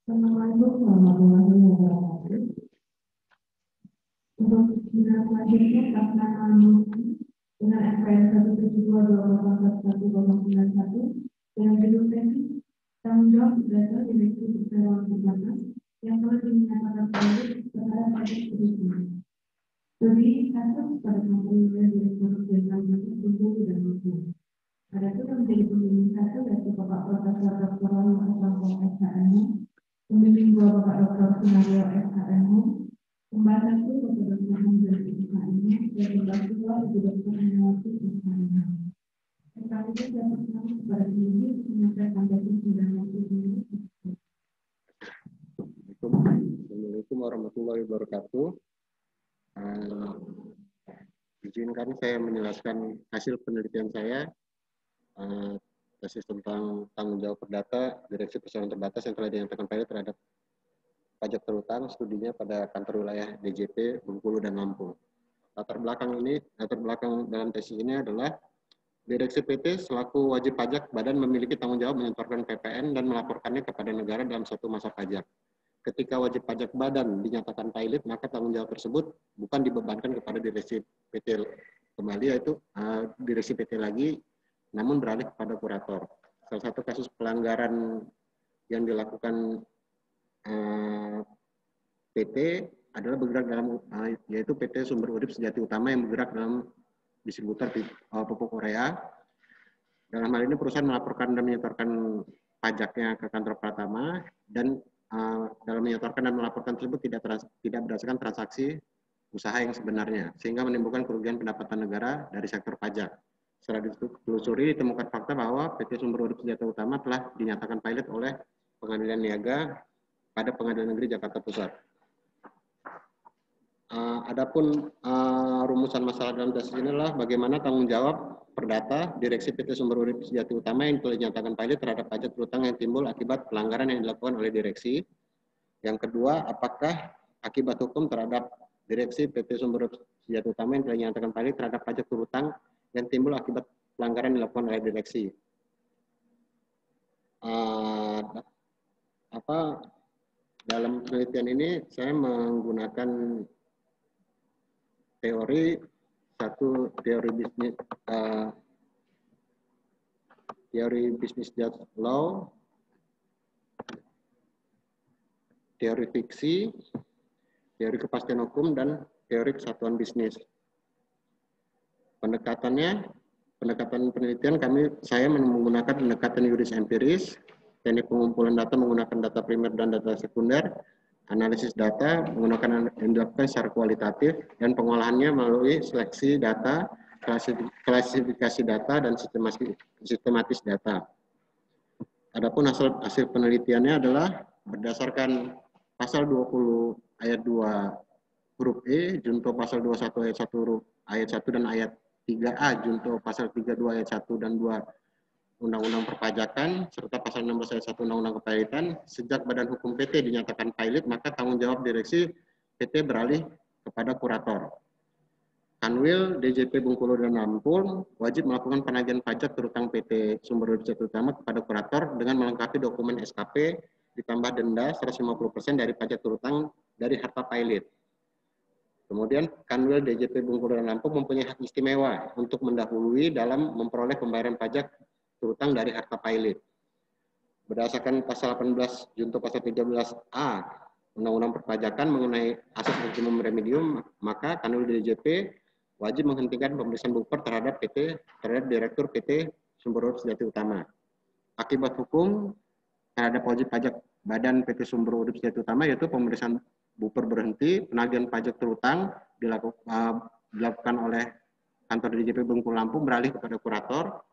Assalamualaikum warahmatullahi wabarakatuh. Untuk sidang selanjutnya pelaksanaan dengan SKS 172-2021 dengan judul teks tanggung jawab data Direksi Perseroan Terbatas yang telah dinyatakan valid kepada pajak kerugian. Studi kasus pada Menteri Direktur Jenderal Bengkulu dan Bengkulu. Adapun yang menjadi pembimbing satu yaitu Bapak Profesor Dr. Asrafo SHM, pembimbing dua Bapak Dr. Sunario SHM, pembahasan itu Bapak Dr. Hamzah SHM, dan pembahasan dua Ibu Dr. Hanawati SHM. Kali ini saya persilakan kepada pembimbing untuk menyampaikan dari sidang waktu ini. Assalamualaikum warahmatullahi wabarakatuh. Izinkan saya menjelaskan hasil penelitian saya tesis tentang tanggung jawab perdata Direksi Perseroan Terbatas yang telah dinyatakan valid terhadap pajak terutang, studinya pada kantor wilayah DJP Bengkulu dan Lampung. Latar belakang dalam tesis ini adalah Direksi PT selaku wajib pajak badan memiliki tanggung jawab menyetorkan PPN dan melaporkannya kepada negara dalam satu masa pajak. Ketika wajib pajak badan dinyatakan valid, maka tanggung jawab tersebut bukan dibebankan kepada Direksi PT kembali, yaitu Direksi PT lagi, namun beralih kepada kurator. Salah satu kasus pelanggaran yang dilakukan PT adalah bergerak dalam yaitu PT Sumber Urip Sejati Utama yang bergerak dalam distributor pupuk urea. Dalam hal ini perusahaan melaporkan dan menyetorkan pajaknya ke kantor Pratama, dan dalam menyetorkan dan melaporkan tersebut tidak berdasarkan transaksi usaha yang sebenarnya, sehingga menimbulkan kerugian pendapatan negara dari sektor pajak. Setelah ditelusuri, ditemukan fakta bahwa PT Sumber Urip Sejati Utama telah dinyatakan valid oleh Pengadilan Niaga pada Pengadilan Negeri Jakarta Pusat. Adapun rumusan masalah dalam tesis ini adalah bagaimana tanggung jawab perdata Direksi PT Sumber Urip Sejati Utama yang telah dinyatakan valid terhadap pajak berutang yang timbul akibat pelanggaran yang dilakukan oleh direksi. Yang kedua, apakah akibat hukum terhadap Direksi PT Sumber Urip Sejati Utama yang telah dinyatakan valid terhadap pajak berutang yang timbul akibat pelanggaran yang dilakukan oleh direksi. Dalam penelitian ini saya menggunakan teori bisnis law, teori fiksi, teori kepastian hukum, dan teori kesatuan bisnis. Pendekatan penelitian saya menggunakan pendekatan yuris empiris, teknik pengumpulan data menggunakan data primer dan data sekunder, analisis data menggunakan yang dilakukan secara kualitatif, dan pengolahannya melalui seleksi data, klasifikasi data, dan sistematis data. Adapun hasil penelitiannya adalah berdasarkan pasal 20 ayat 2 huruf E, junto pasal 21 ayat 1 huruf ayat 1 dan ayat 3A junto pasal 32 ayat 1 dan 2 Undang-Undang Perpajakan, serta pasal 16 ayat 1 Undang-Undang Kepailitan. Sejak badan hukum PT dinyatakan valid, maka tanggung jawab direksi PT beralih kepada kurator. Kanwil DJP Bengkulu dan Lampung wajib melakukan penagihan pajak terutang PT Sumber Urip Sejati Utama kepada kurator dengan melengkapi dokumen SKP ditambah denda 150% dari pajak terutang dari harta pilot. Kemudian Kanwil DJP Bengkulu dan Lampung mempunyai hak istimewa untuk mendahului dalam memperoleh pembayaran pajak terutang dari harta pilot. Berdasarkan pasal 18 junto pasal 13A Undang-Undang Perpajakan mengenai asas maksimum remedium, maka Kanwil DJP wajib menghentikan pemeriksaan bukper terhadap Direktur PT Sumber Urip Sejati Utama. Akibat hukum terhadap wajib pajak badan PT Sumber Urip Sejati Utama yaitu pemeriksaan buper berhenti, penagihan pajak terutang dilakukan oleh kantor DJP Bengkulu Lampung beralih kepada kurator,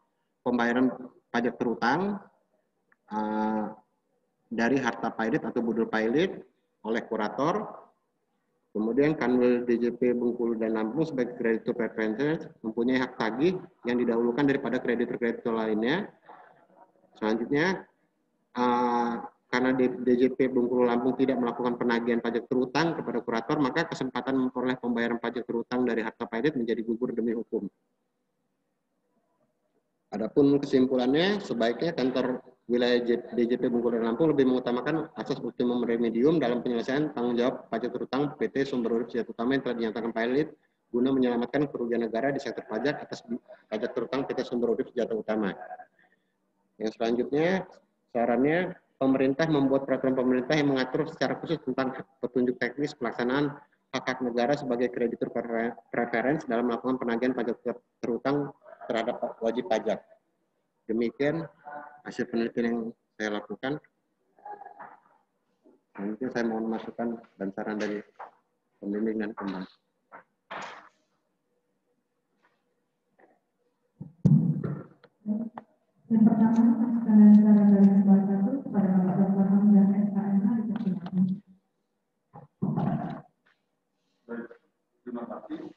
pembayaran pajak terutang dari harta pilot atau budul pilot oleh kurator, kemudian Kanwil DJP Bengkulu dan Lampung sebagai kreditur preferensial mempunyai hak tagih yang didahulukan daripada kreditur-kreditur lainnya. Selanjutnya, karena DJP Bengkulu Lampung tidak melakukan penagihan pajak terutang kepada kurator, maka kesempatan memperoleh pembayaran pajak terutang dari harta pilot menjadi gugur demi hukum. Adapun kesimpulannya, sebaiknya kantor wilayah DJP Bengkulu dan Lampung lebih mengutamakan asas ultimum remedium dalam penyelesaian tanggung jawab pajak terutang PT Sumber Urip Senjata Utama yang telah dinyatakan pilot guna menyelamatkan kerugian negara di sektor pajak atas pajak terutang PT Sumber Urip Senjata Utama. Yang selanjutnya, sarannya pemerintah membuat peraturan pemerintah yang mengatur secara khusus tentang petunjuk teknis pelaksanaan hak-hak negara sebagai kreditur preferensi dalam melakukan penagihan pajak terutang terhadap wajib pajak. Demikian hasil penelitian yang saya lakukan. Mungkin saya mohon masukan dan saran dari pembimbing dan pembahas. Yang pertama, masukan dan saran dari kelas 1 kepada Bapak Dr. Hamdan SKMH dipersilakan. Baik, terima kasih.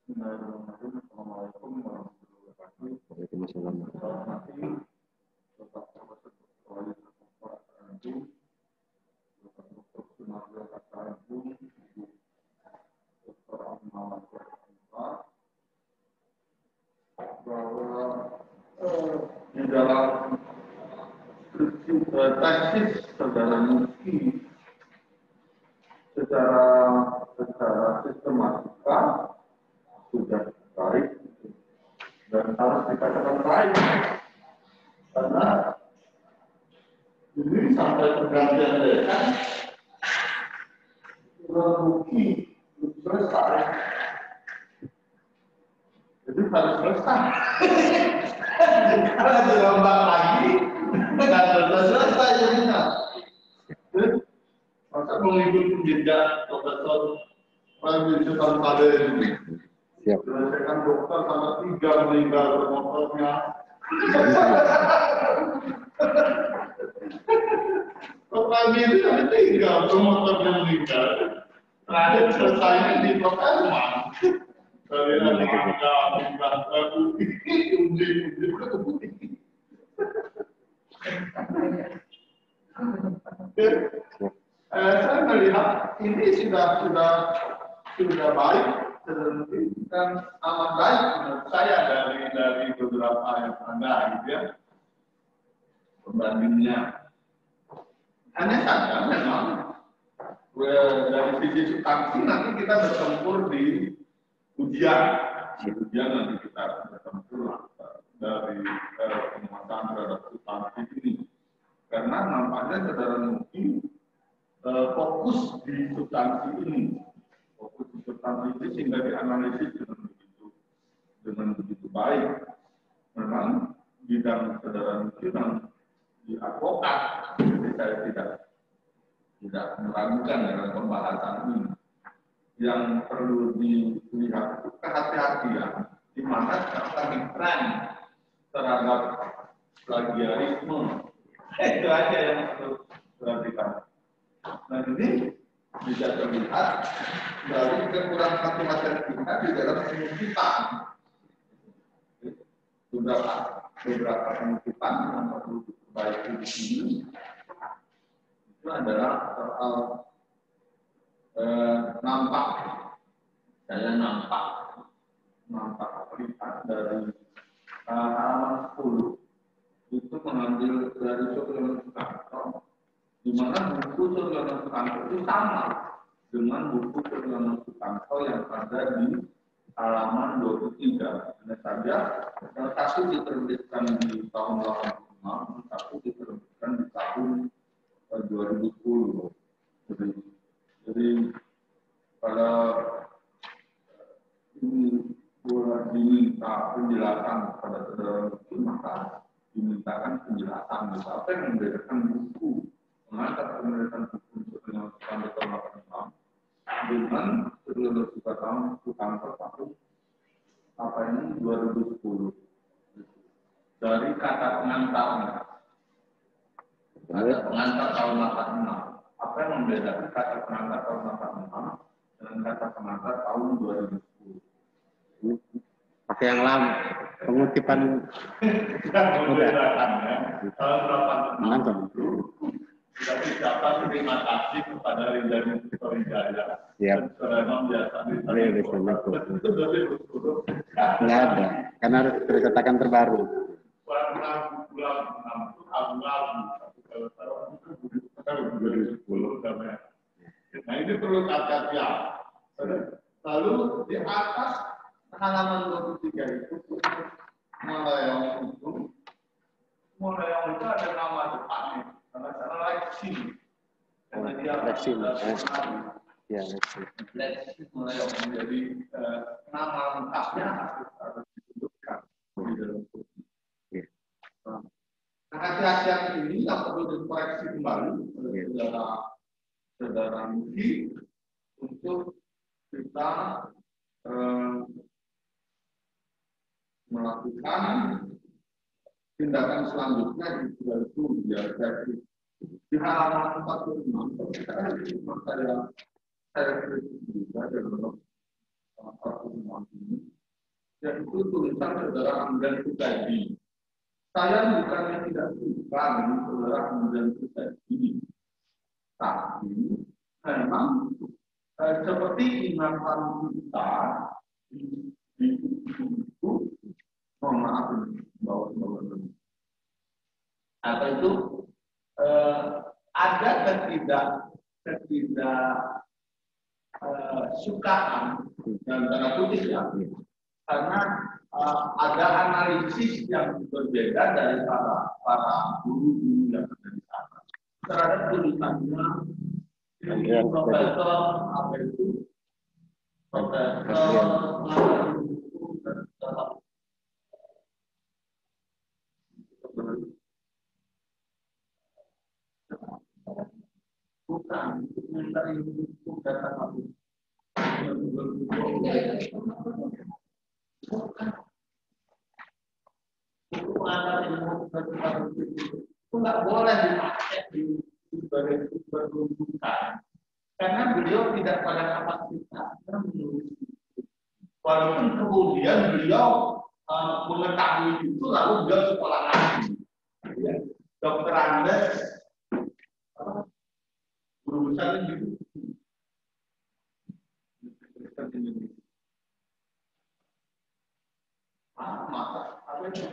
Assalamualaikum warahmatullahi wabarakatuh. Waalaikumsalam. Terima kasih Bapak Profesor Wali Kota Bapak Dr. Sunarjo Katarabung, Ibu Dr. Ahmad bahwa di dalam tesis saudara Muki secara sistematika sudah baik dan harus dikatakan baik karena ini sampai pergantian dekan sudah Muki selesai, jadi harus selesai. Kalau dirombak lagi nggak selesai jadinya. Masa mengikuti jejak Profesor Randy Sukamade ini. Menyelesaikan dokter sampai 3 meninggal bermotornya. Randy itu sampai 3 bermotornya meninggal. Terakhir selesainya di Prokelman. Dari Lembaga undi saya melihat ini sudah baik dan amat baik menurut saya dari beberapa yang ada gitu ya pembandingnya. Hanya saja memang dari sisi substansi nanti kita bertempur di ujian nanti kita bertempur dari penguatan terhadap substansi ini karena nampaknya saudara mungkin fokus di substansi ini sehingga dianalisis dengan begitu baik. Memang bidang saudara mungkin di advokat, jadi saya tidak meragukan dalam pembahasan ini. Yang perlu dilihat itu kehati-hatian, di mana lagi tren terhadap plagiarisme. Itu aja yang perlu diperhatikan. Nah ini bisa terlihat dari kekurangan matematika kita di dalam penelitian. Beberapa penelitian yang perlu diperbaiki di sini itu adalah soal nampak aplikasi dari halaman 10 itu mengambil dari suplemen kantor, di mana buku suplemen kantor itu sama dengan buku suplemen kantor yang ada di halaman 23. Hanya saja satu diterbitkan di tahun 86, satu diterbitkan di tahun 2010. Jadi pada ini diminta penjelasan kepada saudara itu, maka dimintakan penjelasan apa yang membedakan buku mengantar penulisan buku dengan sampai tahun 86 dengan periode 3 tahun itu kantor tahun 2010 dari kata pengantarnya. Kata pengantar tahun 86. Apa yang membedakan kata pengantar tahun 86 dengan kata pengantar tahun 2010? Pakai yang lama, pengutipan Membedakannya tahun 86 itu kita ucapkan terima kasih kepada Rinjani Wijaya dan Saudara biasa di itu 2010. Nggak ada, karena harus percetakan terbaru. Warna bulan 6 itu abu-abu. Kalau 2010 namanya. Nah ini perlu hati-hati. Lalu di atas halaman 23 itu Molayong itu ada nama depannya. Karena sana Lexi. Karena dia Lexi. Ya, Lexi Molayong menjadi nama lengkapnya harus disebutkan di dalam buku. Nah, hati-hatian ini yang perlu dikoreksi kembali oleh saudara Mugi untuk kita melakukan tindakan selanjutnya yaitu di halaman 46 saya kritik juga dalam pertemuan ini yaitu tulisan saudara Amdan Sutadi. Saya bukannya tidak suka dengan saudara Amdan Sutadi, tapi memang seperti ingatan kita di buku mohon maaf bahwa apa itu ada sukaan dan tanda kutip ya karena ada analisis yang berbeda dari para guru-guru yang ada di sana terhadap tulisannya profesor apa itu bukan komentar yang data kamu itu nggak boleh dipakai sebagai rujukan karena beliau tidak pada kapasitas menulis walaupun kemudian beliau mengetahui itu lalu beliau sekolah lagi ya. Dokter Andes guru besar itu masa apa itu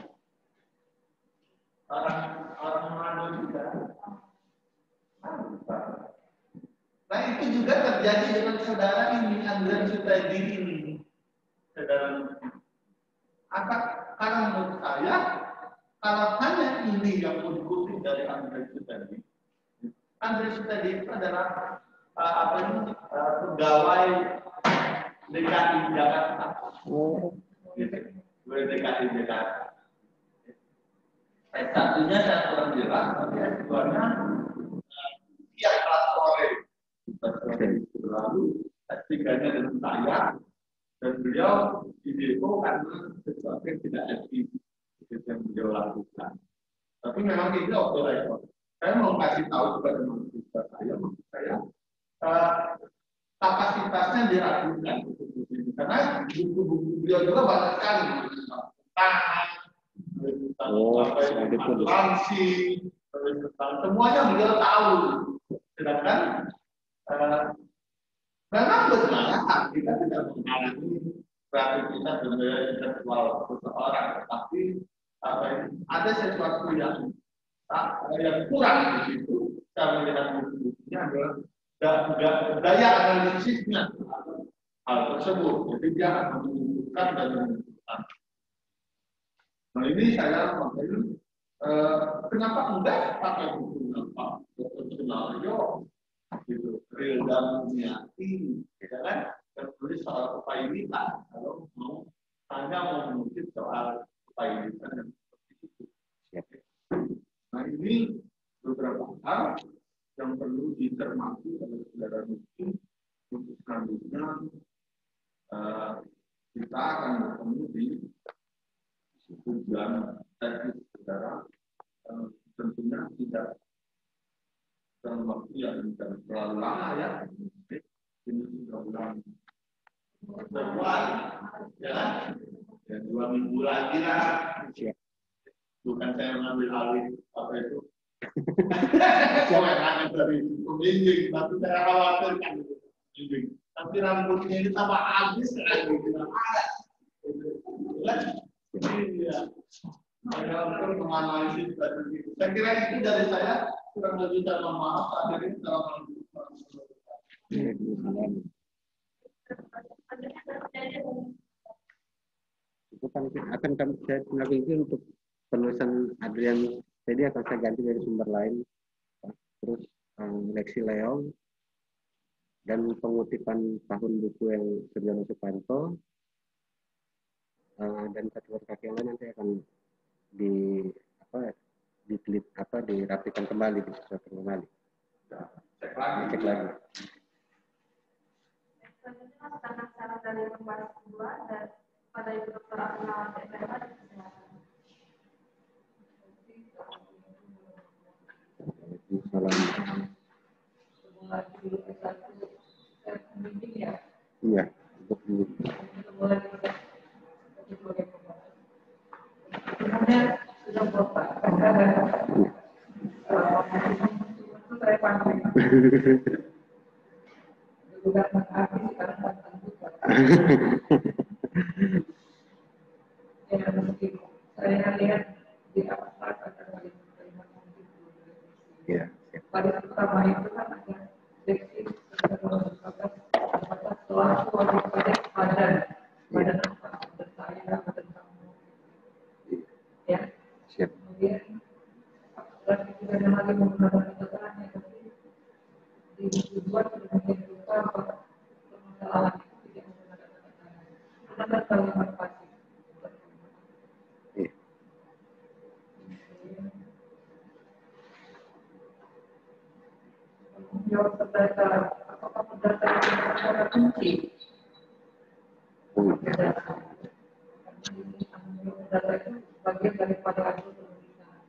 orang Manado juga. Nah itu juga terjadi dengan saudara ini Amdan Sutadi ini. Saudara, karena menurut saya kalau hanya ini yang mau dikutip dari Amdan Sutadi, Amdan Sutadi itu adalah pegawai DKI Jakarta. DKI Jakarta. S1-nya saya kurang jelas, tapi S2-nya tiap kelas sore. Lalu S3-nya dengan saya, dan beliau di Depo karena sesuatu yang tidak etis yang beliau lakukan. Tapi memang ini off the record. Saya mau kasih tahu kepada mahasiswa saya kapasitasnya diragukan karena buku-buku beliau juga banyak sekali semuanya beliau tahu. Sedangkan memang benar kita tidak mengalami kreativitas dan daya intelektual seseorang, tetapi ada sesuatu yang kurang di situ. Saya melihat buku-bukunya adalah daya analisisnya hal tersebut. Jadi dia akan menunjukkan dan menunjukkan. Nah ini saya makanya kenapa enggak pakai buku apa skenario gitu real dan niati ya kan tertulis soal kepailitan kalau mau hanya mau mengutip soal kepailitan dan seperti itu. Nah ini beberapa hal yang perlu dicermati oleh saudara muslim untuk selanjutnya. Februari, ya kan? Ya, 2 minggu lagi lah. Siap. Bukan saya mengambil alih apa itu. Kewenangan dari pembimbing, tapi saya khawatirkan itu pembimbing. Tapi rambutnya ini tambah habis lagi, tidak ada. Iya. Saya pun menganalisis tadi. Saya kira itu dari saya, kurang lebih saya mohon maaf. Akhirnya Itu kan akan saya lagi untuk penulisan Adrian, jadi akan saya ganti dari sumber lain. Terus Lexi Leong dan pengutipan tahun buku yang Suryono Supanto, dan satu kaki yang lain nanti akan dirapikan kembali, disesuaikan kembali. Cek lagi. Selanjutnya karena syarat dari pembahasan kedua dan pada Ibu Dr. Abdullah Desmond kesehatan. Waalaikumsalam. Iya, untuk Kemudian sudah bapak saya panggil juga mengaku sekarang ya mungkin saya lihat di atas akan balik ya. pada pertama itu kan ada seksi setelah wajib pajak badan apa badan saya badan kamu ya Siap. kemudian lagi tidak ada lagi menggunakan keterangan yang dibuat sedemikian rupa permasalahan itu tidak menggunakan keterangan karena kalimat pasif. Jawab perdata, apakah perdata itu secara kunci? Perdata itu bagian daripada hasil penulisan.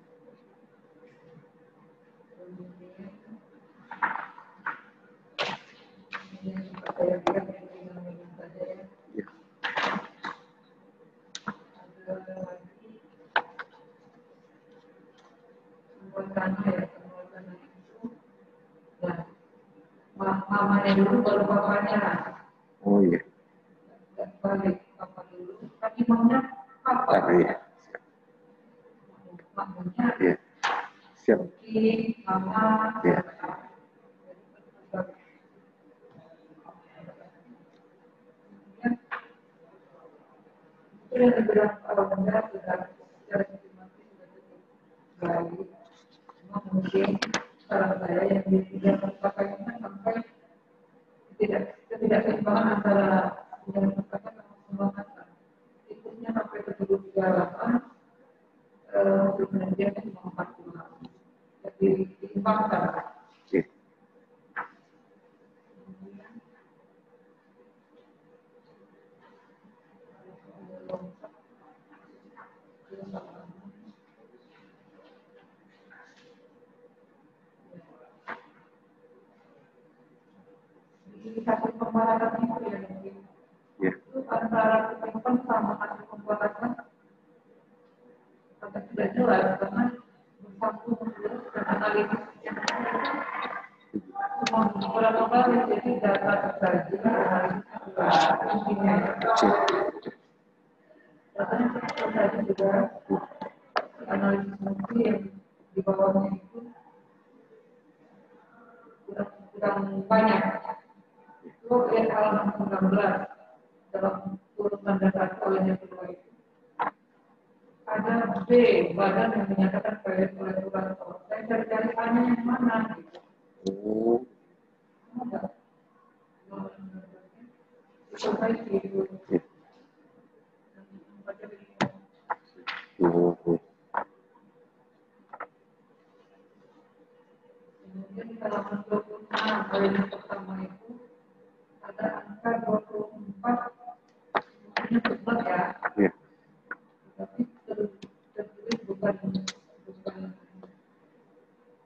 Kemudian saya kira dengan saja ya. Ada lagi pembuatannya ya, pembuatannya itu. Nah, mamanya dulu baru bapaknya. Oh iya. Dan balik papa dulu, tapi mamanya papa. Iya. Mamanya. Iya. Siap. Oke, mama. Iya. Sudah dibilang kalau benar sudah secara sistematis sudah cukup baik. Cuma mungkin saran saya yang tidak terpakainya sampai ketidakseimbangan antara yang terpakai dan pembahasan. Ikutnya sampai ke 78 kemudian cuma 40. Jadi diimbangkan. Di hasil pembahasan itu ya mungkin itu antara kesimpan sama hasil pembahasan agak tidak jelas karena bersambung terus dan analisis yang cuma beberapa kali jadi data tersaji analisis intinya datanya tersaji juga analisis mungkin yang di bawahnya itu kurang banyak. Itu lihat halaman 19 dalam urutan data oleh yang kedua itu ada B, badan yang menyatakan oleh kurator. Saya cari-cari A-nya yang mana gitu. Ada. Itu baik gitu. Kemudian di halaman 26 poin pertama itu ada angka 24 ini betul ya. Tapi tertulis bukan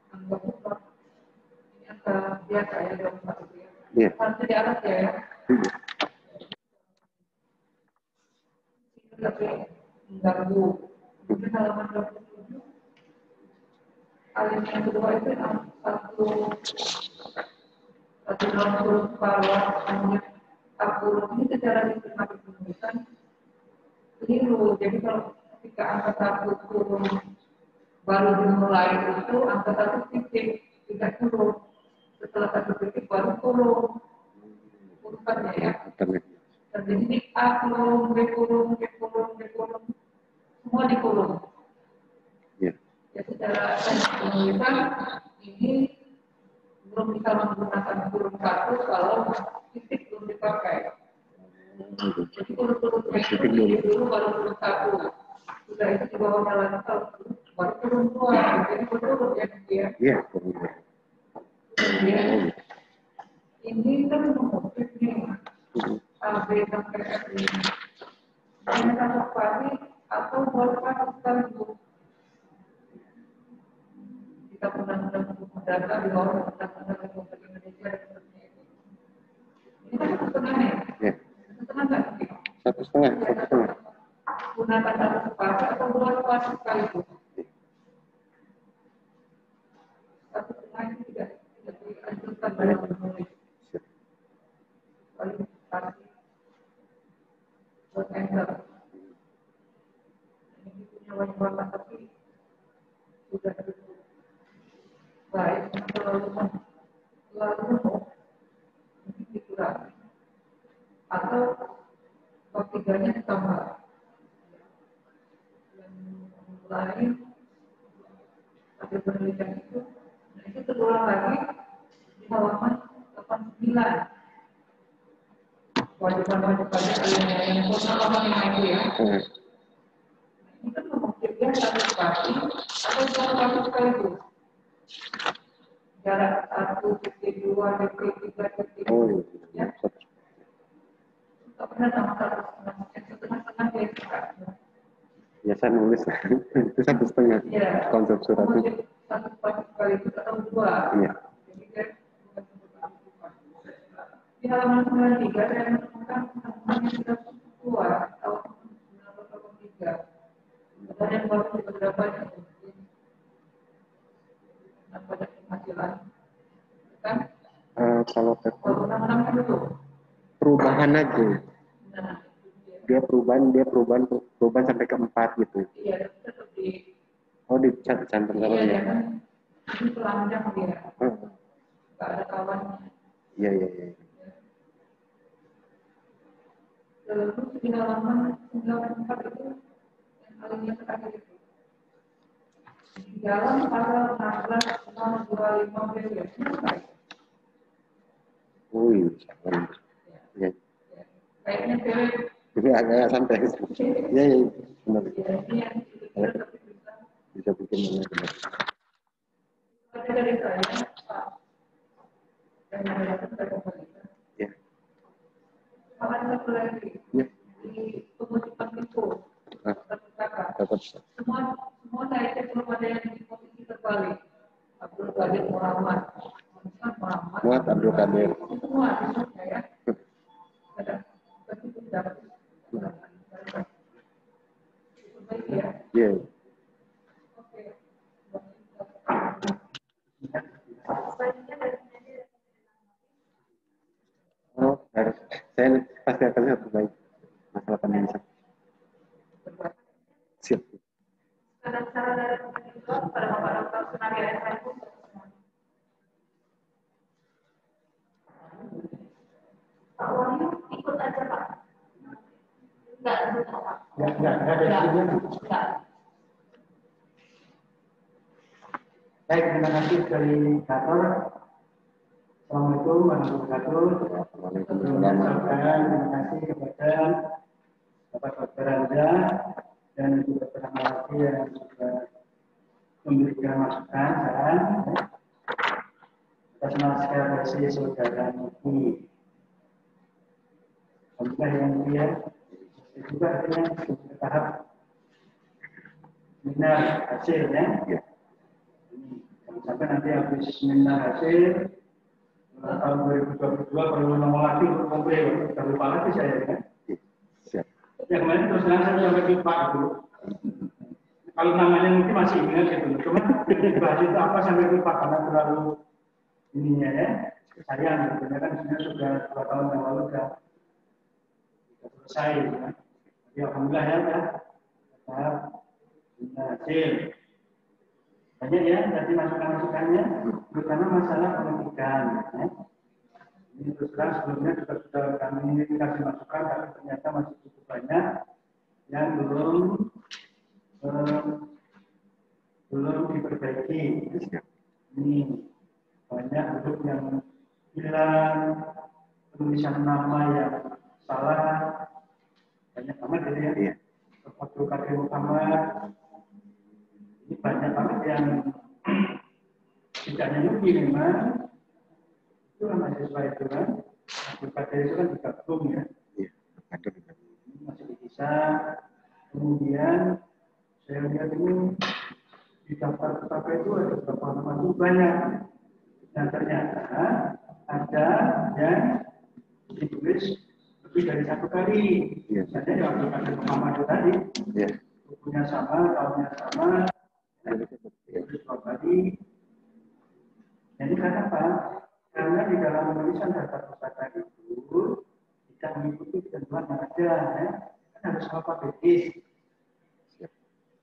angka besar. Ini angka biasa ya 24 itu ya. Nanti di atas ya. tapi mengganggu. Kemudian halaman 27, alinea yang kedua itu satu dalam huruf bawah, kemudian huruf ini secara sistematik penulisan keliru. Jadi kalau ketika angka 1 turun baru dimulai itu angka 1 titik tidak turun, setelah 1 titik baru turun urutannya ya. Dan di sini A kurung, B kurung, B kurung, B kurung, semua dikurung. Ya, secara penulisan ini belum bisa menggunakan kurung 1 kalau titik belum dipakai. Jadi kurung-kurung dulu baru kurung 1. Sudah itu di bawahnya lagi baru kurung 2. Jadi berturut ya dia. Iya. Kemudian ini kan memotif nih. A, B, sampai F ini. Hanya satu kali atau bolehkah sekaligus? Kita undang-undang hukum data di bawah undang-undang Republik Indonesia seperti ini. Ini kan satu setengah ya? Setengah nggak sih? Satu setengah. Gunakan satu sepatu atau dua sepatu sekaligus? Satu setengah ini tidak dianjurkan dalam menulis. Kualifikasi buat enter. Ini punya wajib tapi sudah cukup baik. Lalu ini dikurangi atau ketiganya ditambah. Yang lain ada penelitian itu, nah itu terulang lagi di halaman 89. Wajib-wajibnya yang halaman 5 itu ya. Ini kan memungkinkan satu spasi atau dua spasi sekaligus. Jarak 1 titik 2 titik 3 titik ya. Karena sama setengah dia. Biasa nulis itu satu setengah. Ya. Konsep surat itu. Satu spasi sekaligus atau dua. Iya. Jadi kan di halaman 93 saya menemukan yang sudah keluar tahun 1983. Dan yang baru di beberapa yang pada penghasilan. Kan? Kalau undang-undang dulu. Perubahan aja. Nah, Dia perubahan sampai ke 4 gitu. iya, tetap di. Oh, dicantum sama Iya, ya. kan? Ini telanjang dia. Nggak ada kawannya. Iya. Terus di halaman 94 itu yang alinea terakhir itu. Di dalam pasal 16.25 BW. Iya. Kayaknya cewek. Jadi agak santai. Iya, benar. Ya, ini yang kita tapi Bisa bikin benar. ada dari saya, Pak. Dan ada pemerintah. Ya. Halaman satu lagi. Ya. Di pengutipan itu. Dapat. Semua saya cek belum ada yang di posisi terbalik. Abdul Qadir Muhammad. Muhammad Abdul Qadir. Semua ya. Ada. Tapi tidak. Baik ya. Iya. Oke. Oh, harus. Saya pasti akan lihat baik masalah penulisan. Siap. Cara dari itu pada Bapak Dr. Sunaria S.I. Pak Wahyu ikut aja Pak. Enggak Pak. Enggak. Baik, terima kasih dari kantor. Assalamualaikum warahmatullahi wabarakatuh. Terima kasih kepada Bapak Dr. Anda dan juga Dr. Malaki yang sudah memberikan masukan saran atas naskah versi saudara Muti. Alhamdulillah yang mulia, juga akhirnya ke tahap seminar hasilnya. Sampai nanti habis seminar hasil tahun 2022 perlu nongol lagi untuk komplain, terlupa lagi saya kan. Siap. Yang kemarin terus terang saya sampai lupa itu. Kalau namanya mungkin masih ingat gitu. Cuma dibahas itu apa sampai lupa karena terlalu ininya ya. Sayang sebenarnya kan sebenarnya sudah 2 tahun yang lalu sudah selesai. Ya. Jadi alhamdulillah ya sudah hasil. Banyak ya tadi masukan-masukannya, terutama masalah pendidikan. Ya. Ini terus terang sebelumnya juga sudah kami kasih masukan, tapi ternyata masih cukup banyak yang belum diperbaiki. Ini banyak huruf yang hilang, tulisan nama yang salah, banyak banget jadi ya. Waktu kaki Muhammad ini banyak banget yang tidak nyambung memang. Itu kan mahasiswa itu kan, berbagai itu kan digabung ya. Masih bisa. Kemudian saya lihat ini di daftar petaka itu ada beberapa nama itu banyak. Dan ternyata ada yang ditulis lebih dari 1 kali. Misalnya yang dikatakan Muhammad itu tadi, bukunya sama, tahunnya sama, ditulis 2 kali. Jadi kenapa? Karena di dalam penulisan daftar pustaka itu tidak mengikuti ketentuan aja, ya. Kan harus alfabetis.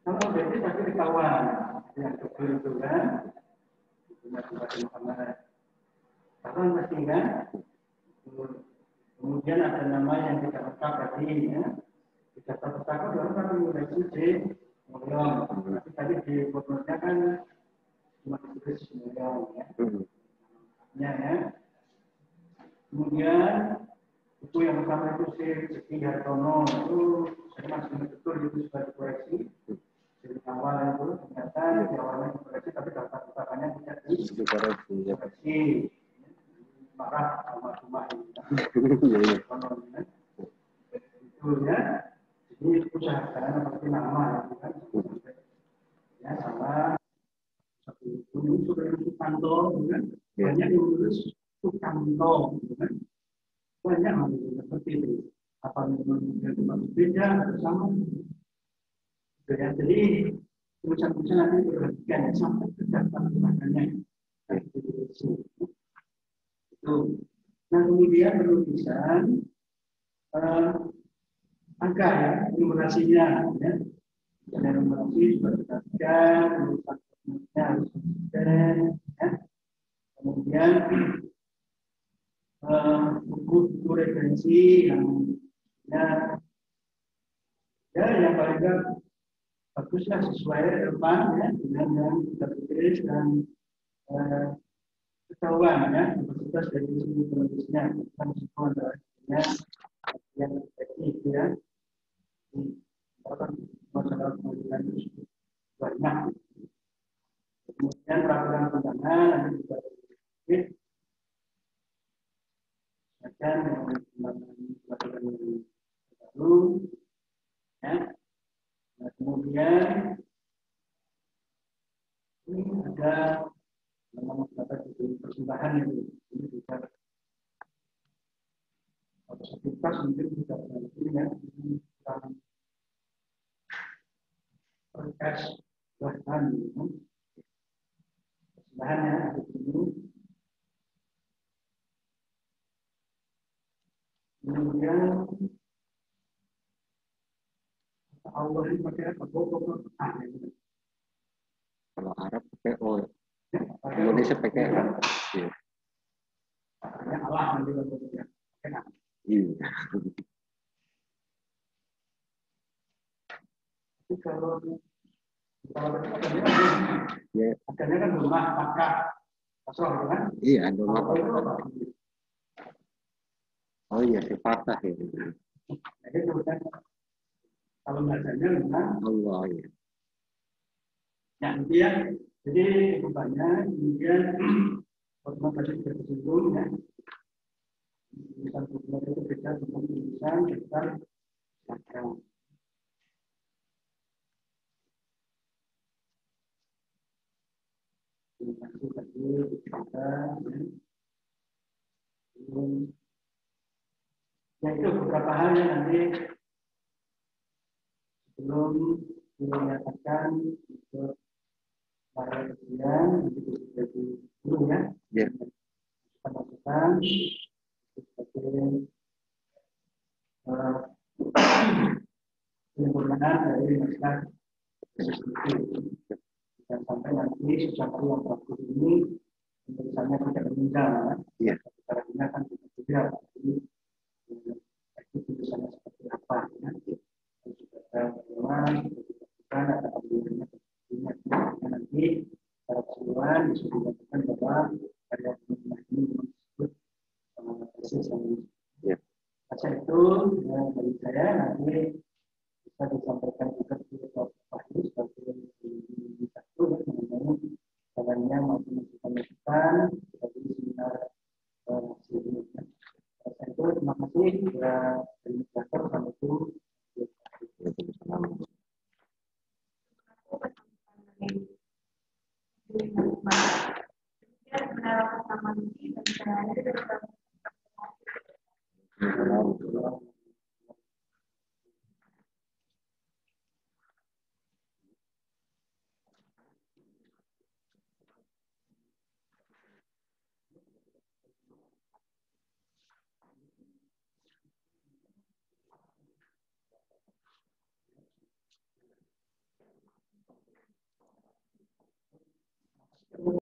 Kalau alfabetis pasti ketahuan yang betul itu kan, bukunya Muhammad. Ketahuan pasti kan. Kemudian ada nama yang tidak lengkap tadi, ya. Di daftar pustaka orang kan mulai suci, mulai. Tapi tadi di fotonya kan cuma ditulis mulai, ya. Ya. Kemudian buku yang pertama itu Siti Hartono itu saya masih ingat betul itu sudah dikoreksi dari awal itu ternyata di awalnya dikoreksi tapi daftar pustakanya tidak dikoreksi. Marah sama rumah ini. Itu ya. Jadi usahakan seperti nama itu kan ya sama satu itu sudah itu kantor kan banyak yang menulis Sukanto, kan? Banyak seperti itu. Apa memang beda atau sama? Ya, jadi tulisan-tulisan nanti diperhatikan sampai ke daftar tulisannya. Itu. Nah kemudian penulisan angka ya, numerasinya, ya. Dan numerasi juga diperhatikan, tulisannya harus konsisten, ya. Kemudian buku referensi yang yang paling baguslah sesuai depan ya dengan yang kita tulis dan ketahuan ya kapasitas dari segi penulisnya bukan semua adalah yang teknik ya masalah penulisan itu banyak. Kemudian peraturan undangan nanti juga akan peraturan baru ya. Nah, kemudian ini ada nama persembahan itu ini juga aktivitas mungkin tidak nanti ya tentang perkas bahan persembahannya ada ini. Kemudian Allah ini pakai apa? Kalau Arab pakai O, Indonesia pakai O. Ya Allah nanti ya. Iya. Tapi kalau adanya kan rumah maka pasrah kan? Iya, rumah. Oh iya, sifatah ya. Jadi kan kalau bacanya memang Allah ya. Ya, kemudian jadi cukup banyak, kemudian otomatis bersinggung ya. Tulisan buku itu beda dengan tulisan kita belakang. Itu tadi kita ya itu beberapa hal yang nanti sebelum dinyatakan untuk para ujian jadi dulu ya. Ya. Kita masukkan sebagai penyempurnaan dari naskah itu. Dan sampai nanti sesuatu yang bagus ini misalnya tidak meninggal ya. Secara ini akan kita juga jadi itu tulisannya seperti apa ya. Sudah ada peluang, kita ada pemilihannya nanti secara keseluruhan bisa dilakukan bahwa karya pemerintah ini disebut tesis yang ya. Masa itu ya, dari saya nanti bisa disampaikan juga ke Pak Fahri sebagai satu ya, mengenai jalannya maupun masukan sebagai seminar sebelumnya. Masa itu terima kasih ya dari moderator sampai itu.